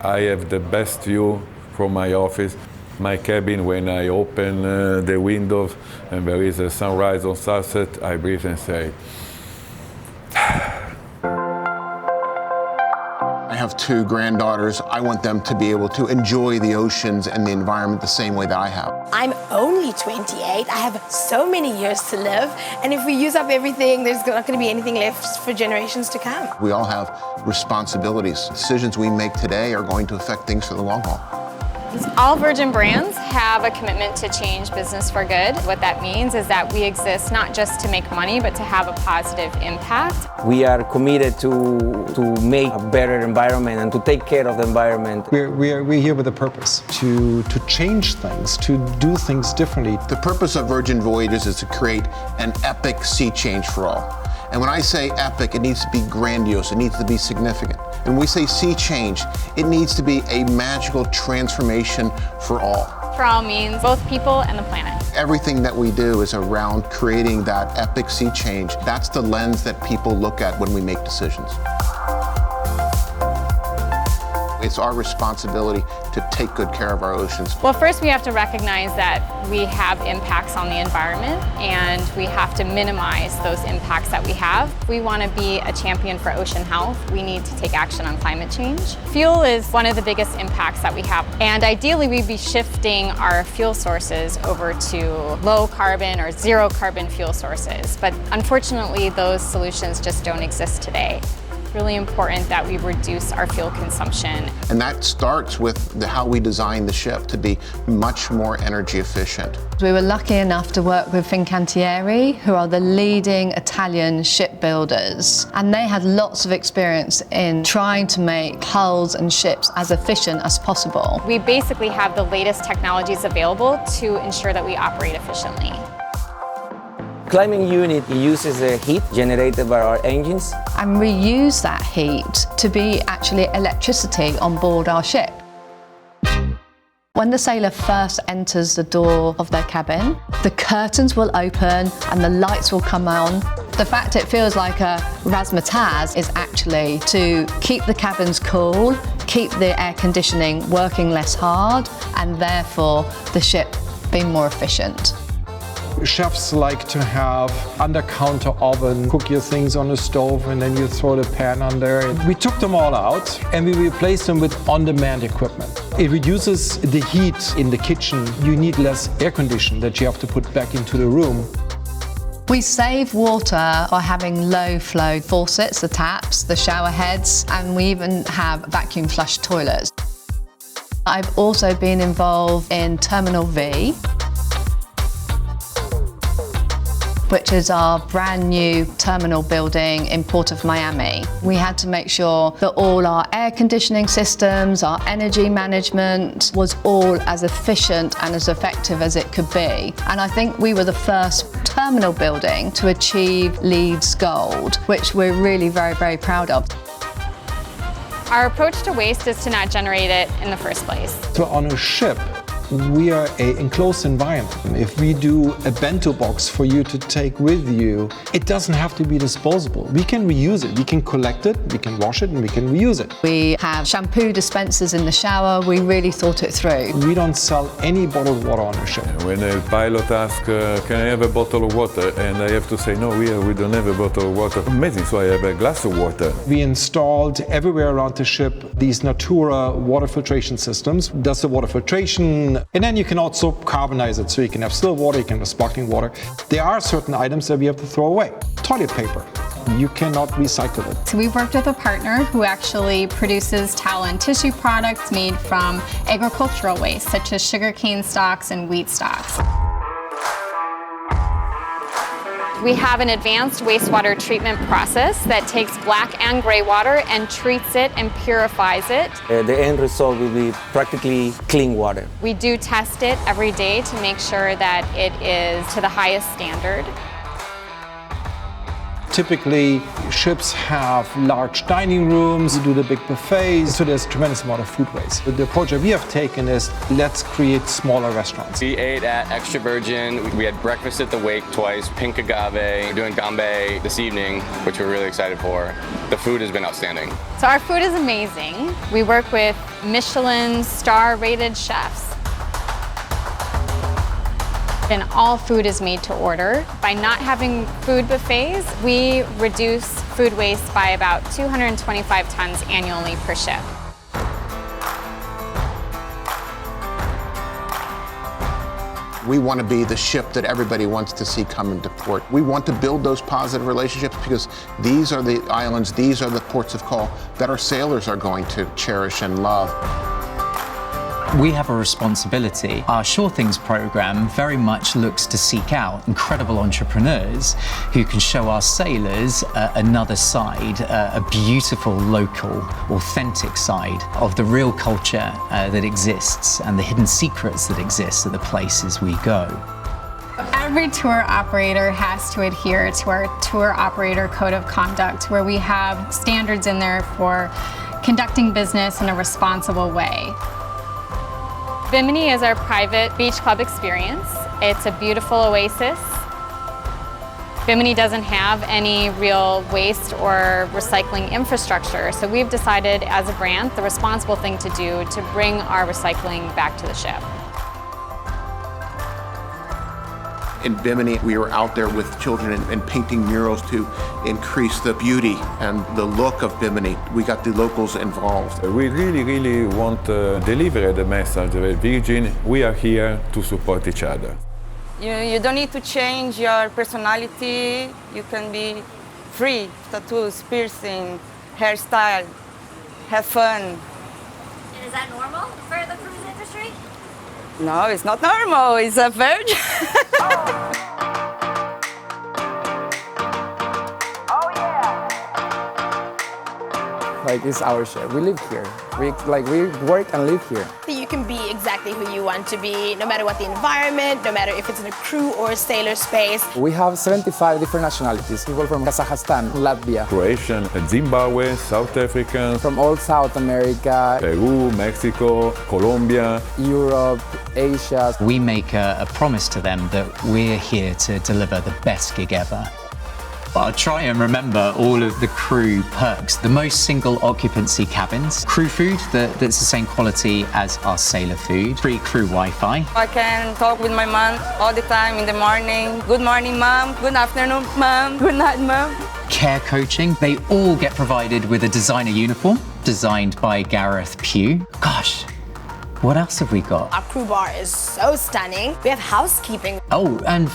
I have the best view from my office. My cabin, when I open the windows and there is a sunrise or sunset, I breathe and say, I have two granddaughters. I want them to be able to enjoy the oceans and the environment the same way that I have. I'm only 28. I have so many years to live. And if we use up everything, there's not going to be anything left for generations to come. We all have responsibilities. Decisions we make today are going to affect things for the long haul. All Virgin brands have a commitment to change business for good. What that means is that we exist not just to make money, but to have a positive impact. We are committed to make a better environment and to take care of the environment. We're here with a purpose, to change things, to do things differently. The purpose of Virgin Voyages is to create an epic sea change for all. And when I say epic, it needs to be grandiose, it needs to be significant. And when we say sea change, it needs to be a magical transformation for all. For all means both people and the planet. Everything that we do is around creating that epic sea change. That's the lens that people look at when we make decisions. It's our responsibility to take good care of our oceans. Well, first we have to recognize that we have impacts on the environment and we have to minimize those impacts that we have. If we want to be a champion for ocean health, we need to take action on climate change. Fuel is one of the biggest impacts that we have. And ideally we'd be shifting our fuel sources over to low carbon or zero carbon fuel sources. But unfortunately, those solutions just don't exist today. Really important that we reduce our fuel consumption. And that starts with how we design the ship to be much more energy efficient. We were lucky enough to work with Fincantieri, who are the leading Italian shipbuilders. And they had lots of experience in trying to make hulls and ships as efficient as possible. We basically have the latest technologies available to ensure that we operate efficiently. Climbing unit uses the heat generated by our engines. And reuse that heat to be actually electricity on board our ship. When the sailor first enters the door of their cabin, the curtains will open and the lights will come on. The fact it feels like a razzmatazz is actually to keep the cabins cool, keep the air conditioning working less hard, and therefore the ship being more efficient. Chefs like to have under-counter oven, cook your things on the stove, and then you throw the pan under. We took them all out and we replaced them with on-demand equipment. It reduces the heat in the kitchen. You need less air conditioning that you have to put back into the room. We save water by having low-flow faucets, the taps, the shower heads, and we even have vacuum flush toilets. I've also been involved in Terminal V, which is our brand new terminal building in Port of Miami. We had to make sure that all our air conditioning systems, our energy management was all as efficient and as effective as it could be. And I think we were the first terminal building to achieve LEED's Gold, which we're really very, very proud of. Our approach to waste is to not generate it in the first place. So on a ship, we are an enclosed environment. If we do a bento box for you to take with you, it doesn't have to be disposable. We can reuse it. We can collect it, we can wash it, and we can reuse it. We have shampoo dispensers in the shower. We really thought it through. We don't sell any bottled water on a ship. When a pilot asks, can I have a bottle of water? And I have to say, no, we don't have a bottle of water. Amazing, so I have a glass of water. We installed everywhere around the ship these Natura water filtration systems. Does the water filtration, and then you can also carbonize it, so you can have still water, you can have sparkling water. There are certain items that we have to throw away. Toilet paper, you cannot recycle it. So we've worked with a partner who actually produces towel and tissue products made from agricultural waste, such as sugarcane stalks and wheat stalks. We have an advanced wastewater treatment process that takes black and gray water and treats it and purifies it. The end result will be practically clean water. We do test it every day to make sure that it is to the highest standard. Typically, ships have large dining rooms, you do the big buffets, so there's a tremendous amount of food waste. The approach that we have taken is let's create smaller restaurants. We ate at Extra Virgin. We had breakfast at the Wake twice, pink agave. We're doing gambé this evening, which we're really excited for. The food has been outstanding. So our food is amazing. We work with Michelin star-rated chefs. And all food is made to order. By not having food buffets, we reduce food waste by about 225 tons annually per ship. We want to be the ship that everybody wants to see come into port. We want to build those positive relationships because these are the islands, these are the ports of call that our sailors are going to cherish and love. We have a responsibility. Our Sure Things program very much looks to seek out incredible entrepreneurs who can show our sailors another side, a beautiful, local, authentic side of the real culture that exists and the hidden secrets that exist at the places we go. Every tour operator has to adhere to our tour operator code of conduct, where we have standards in there for conducting business in a responsible way. Bimini is our private beach club experience. It's a beautiful oasis. Bimini doesn't have any real waste or recycling infrastructure, so we've decided as a brand the responsible thing to do to bring our recycling back to the ship. In Bimini, we were out there with children and painting murals to increase the beauty and the look of Bimini. We got the locals involved. We really want to deliver the message that Virgin, we are here to support each other. You don't need to change your personality. You can be free, tattoos, piercing, hairstyle, have fun. And is that normal for the cruise industry? No, it's not normal. It's a virgin. Like, it's our ship. We live here. We work and live here. You can be exactly who you want to be, no matter what the environment, no matter if it's in a crew or a sailor space. We have 75 different nationalities. People from Kazakhstan, Latvia, Croatian, Zimbabwe, South African, from all South America, Peru, Mexico, Colombia, Europe, Asia. We make a promise to them that we're here to deliver the best gig ever. I'll try and remember all of the crew perks. The most single occupancy cabins, crew food that's the same quality as our sailor food, free crew Wi-Fi. I can talk with my mom all the time in the morning. Good morning, mom. Good afternoon, mom. Good night, mom. Care coaching, they all get provided with a designer uniform designed by Gareth Pugh. Gosh, what else have we got? Our crew bar is so stunning. We have housekeeping. Oh, and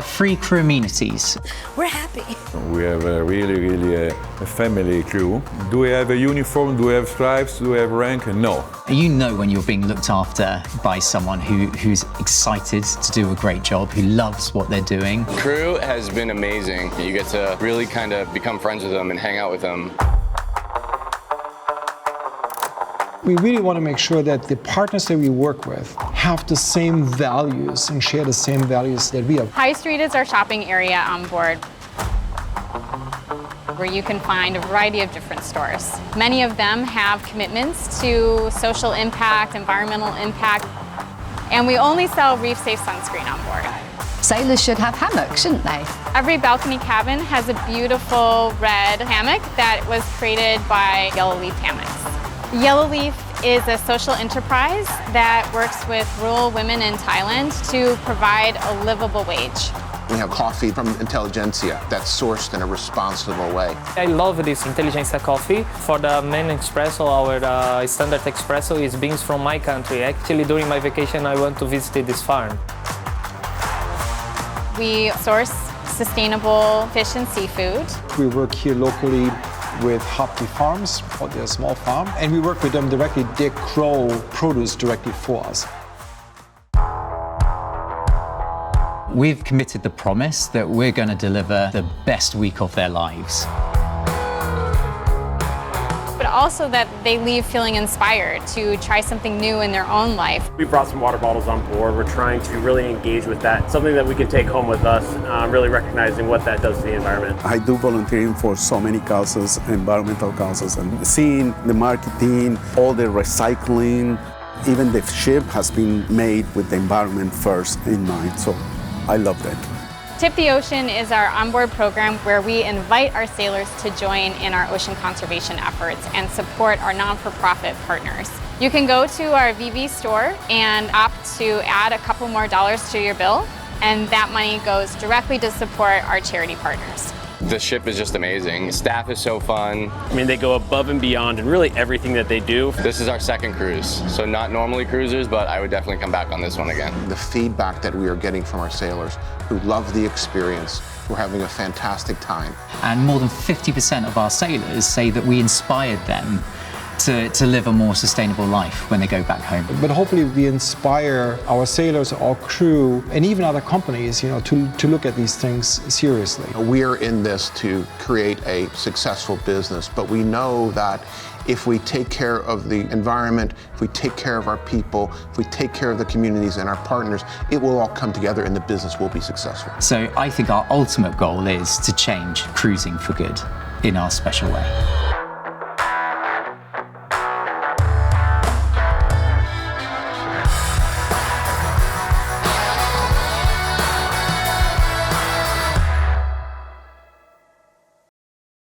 free crew amenities. We're happy. We have really a family crew. Do we have a uniform? Do we have stripes? Do we have rank? No. You know when you're being looked after by someone who's excited to do a great job, who loves what they're doing. Crew has been amazing. You get to really kind of become friends with them and hang out with them. We really want to make sure that the partners that we work with have the same values and share the same values that we have. High Street is our shopping area on board, where you can find a variety of different stores. Many of them have commitments to social impact, environmental impact, and we only sell reef-safe sunscreen on board. Sailors should have hammocks, shouldn't they? Every balcony cabin has a beautiful red hammock that was created by Yellow Leaf Hammocks. Yellow Leaf is a social enterprise that works with rural women in Thailand to provide a livable wage. We have coffee from Intelligentsia that's sourced in a responsible way. I love this Intelligentsia coffee. For the main espresso, our standard espresso is beans from my country. Actually, during my vacation, I went to visit this farm. We source sustainable fish and seafood. We work here locally with Hopkey Farms, or their small farm, and we work with them directly. They grow produce directly for us. We've committed the promise that we're going to deliver the best week of their lives. But also that they leave feeling inspired to try something new in their own life. We brought some water bottles on board. We're trying to really engage with that, something that we can take home with us, really recognizing what that does to the environment. I do volunteering for so many causes, environmental causes, and seeing the marketing, all the recycling, even the ship has been made with the environment first in mind, so I love that. Tip the Ocean is our onboard program where we invite our sailors to join in our ocean conservation efforts and support our non-for-profit partners. You can go to our VV store and opt to add a couple more dollars to your bill, and that money goes directly to support our charity partners. The ship is just amazing. Staff is so fun. I mean, they go above and beyond in really everything that they do. This is our second cruise, so not normally cruisers, but I would definitely come back on this one again. The feedback that we are getting from our sailors who love the experience, who are having a fantastic time. And more than 50% of our sailors say that we inspired them to live a more sustainable life when they go back home. But hopefully we inspire our sailors, our crew, and even other companies, to look at these things seriously. We are in this to create a successful business, but we know that if we take care of the environment, if we take care of our people, if we take care of the communities and our partners, it will all come together and the business will be successful. So I think our ultimate goal is to change cruising for good in our special way.